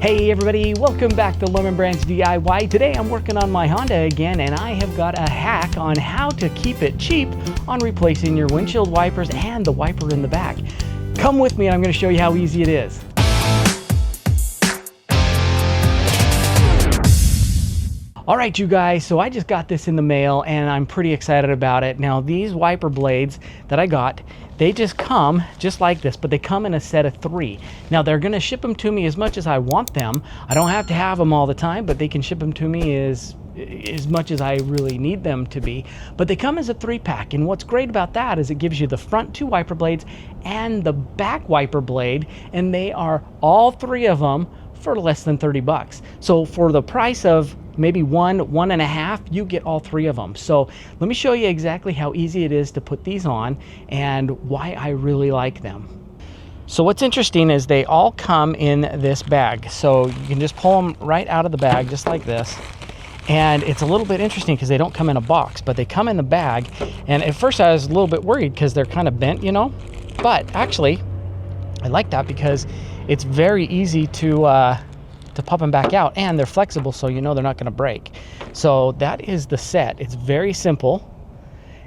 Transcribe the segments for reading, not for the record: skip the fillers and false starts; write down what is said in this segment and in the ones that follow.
Hey everybody, welcome back to Lemon Branch DIY. Today I'm working on my Honda again, and I have got a hack on how to keep it cheap on replacing your windshield wipers and the wiper in the back. Come with me and I'm going to show you how easy it is. All right, you guys, so I just got this in the mail and I'm pretty excited about it. Now, these wiper blades that I got, they just come just like this, but they come in a set of 3. Now, they're gonna ship them to me as much as I want them. I don't have to have them all the time, but they can ship them to me as much as I really need them to be. But they come as a 3-pack, and what's great about that is it gives you the front 2 wiper blades and the back wiper blade, and they are all 3 of them for less than 30 bucks. So for the price of maybe one and a half, you get all 3 of them. So let me show you exactly how easy it is to put these on and why I really like them. So what's interesting is they all come in this bag. So you can just pull them right out of the bag just like this. And it's a little bit interesting because they don't come in a box, but they come in the bag. And at first I was a little bit worried because they're kind of bent, you know, but actually I like that because it's very easy to pop them back out, and they're flexible, so you know they're not going to break. So that is the set. It's very simple.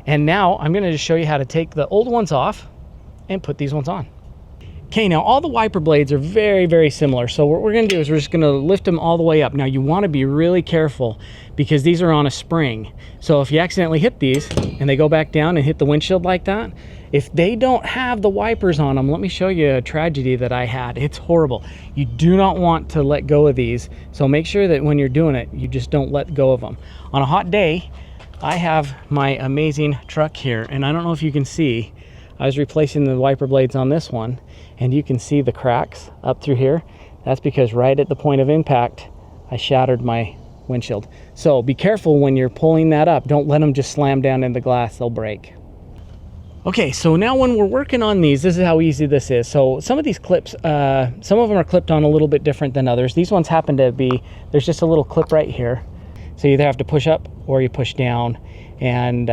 And now I'm going to just show you how to take the old ones off and put these ones on. Okay, now all the wiper blades are very, very similar. So what we're going to do is we're just going to lift them all the way up. Now you want to be really careful because these are on a spring. So if you accidentally hit these and they go back down and hit the windshield like that, if they don't have the wipers on them, let me show you a tragedy that I had. It's horrible. You do not want to let go of these. So make sure that when you're doing it, you just don't let go of them. On a hot day, I have my amazing truck here, and I don't know if you can see, I was replacing the wiper blades on this one, and you can see the cracks up through here. That's because right at the point of impact, I shattered my windshield. So be careful when you're pulling that up. Don't let them just slam down in the glass, they'll break. Okay, so now when we're working on these, this is how easy this is. So some of these clips, some of them are clipped on a little bit different than others. These ones happen to be, there's just a little clip right here. So you either have to push up or you push down. And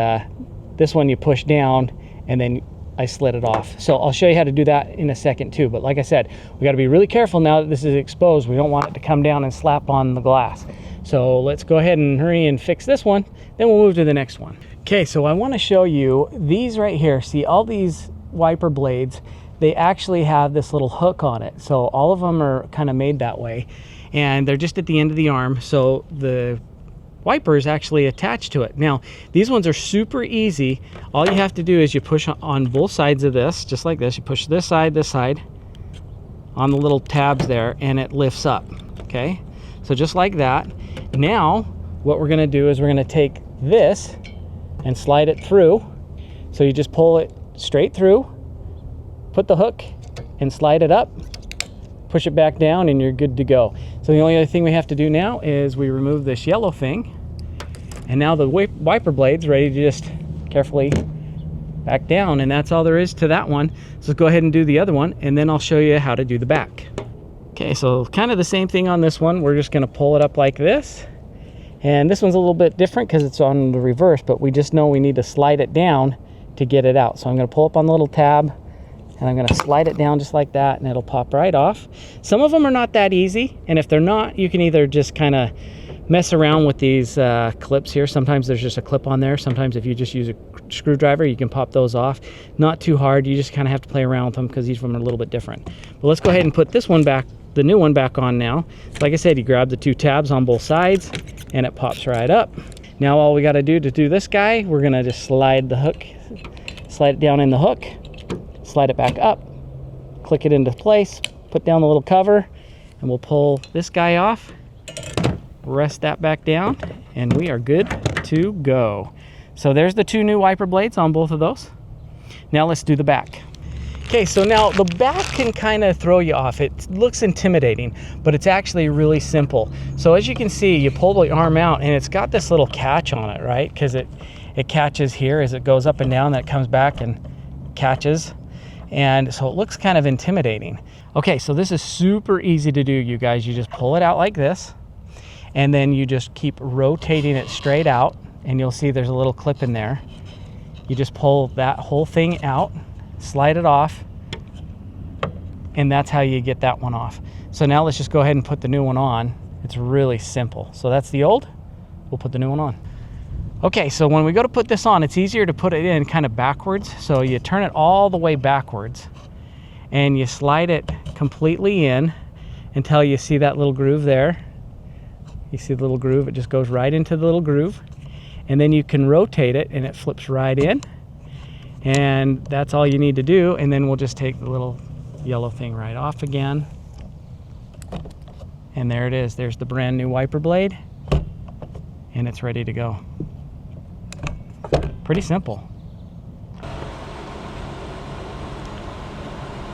this one you push down and then I slid it off. So I'll show you how to do that in a second too. But like I said, we gotta be really careful now that this is exposed. We don't want it to come down and slap on the glass. So let's go ahead and hurry and fix this one. Then we'll move to the next one. Okay, so I want to show you these right here. See, all these wiper blades, they actually have this little hook on it. So all of them are kind of made that way, and they're just at the end of the arm. So the wiper is actually attached to it. Now, these ones are super easy. All you have to do is you push on both sides of this, just like this. You push this side on the little tabs there, and it lifts up, okay? So just like that. Now, what we're gonna do is we're gonna take this and slide it through. So you just pull it straight through, put the hook and slide it up, push it back down, and you're good to go. So the only other thing we have to do now is we remove this yellow thing, and now the wiper blade's ready to just carefully back down, and that's all there is to that one. So let's go ahead and do the other one, and then I'll show you how to do the back. Okay, so kind of the same thing on this one. We're just gonna pull it up like this. And this one's a little bit different because it's on the reverse, but we just know we need to slide it down to get it out. So I'm gonna pull up on the little tab and I'm gonna slide it down just like that, and it'll pop right off. Some of them are not that easy, and if they're not, you can either just kind of mess around with these clips here. Sometimes there's just a clip on there. Sometimes if you just use a screwdriver, you can pop those off. Not too hard, you just kind of have to play around with them because each of them are a little bit different. But let's go ahead and put this one back, the new one back on now. Like I said, you grab the 2 tabs on both sides and it pops right up. Now all we got to do this guy, we're gonna just slide the hook, slide it down in the hook, slide it back up, click it into place, put down the little cover, and we'll pull this guy off, rest that back down, and we are good to go. So there's the 2 new wiper blades on both of those. Now let's do the back. Okay, so now the back can kind of throw you off. It looks intimidating, but it's actually really simple. So as you can see, you pull the arm out and it's got this little catch on it, right? Because it catches here as it goes up and down, that comes back and catches. And so it looks kind of intimidating. Okay, so this is super easy to do, you guys. You just pull it out like this, and then you just keep rotating it straight out, and you'll see there's a little clip in there. You just pull that whole thing out, slide it off, and that's how you get that one off. So now let's just go ahead and put the new one on. It's really simple. So that's the old, we'll put the new one on. Okay, so when we go to put this on, it's easier to put it in kind of backwards. So you turn it all the way backwards and you slide it completely in until you see that little groove there. You see the little groove, it just goes right into the little groove. And then you can rotate it and it flips right in. And that's all you need to do. And then we'll just take the little yellow thing right off again. And there it is, there's the brand new wiper blade. And it's ready to go. Pretty simple.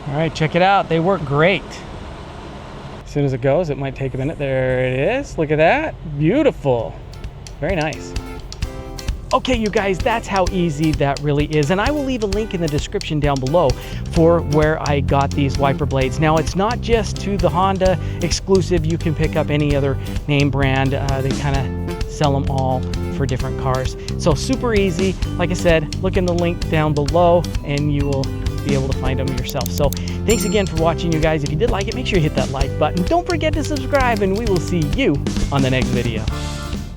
All right, check it out. They work great. As soon as it goes, it might take a minute. There it is. Look at that. Beautiful. Very nice. Okay, you guys, that's how easy that really is. And I will leave a link in the description down below for where I got these wiper blades. Now, it's not just to the Honda exclusive. You can pick up any other name brand. They kind of sell them all for different cars. So super easy. Like I said, look in the link down below and you will be able to find them yourself. So thanks again for watching, you guys. If you did like it, make sure you hit that like button. Don't forget to subscribe and we will see you on the next video.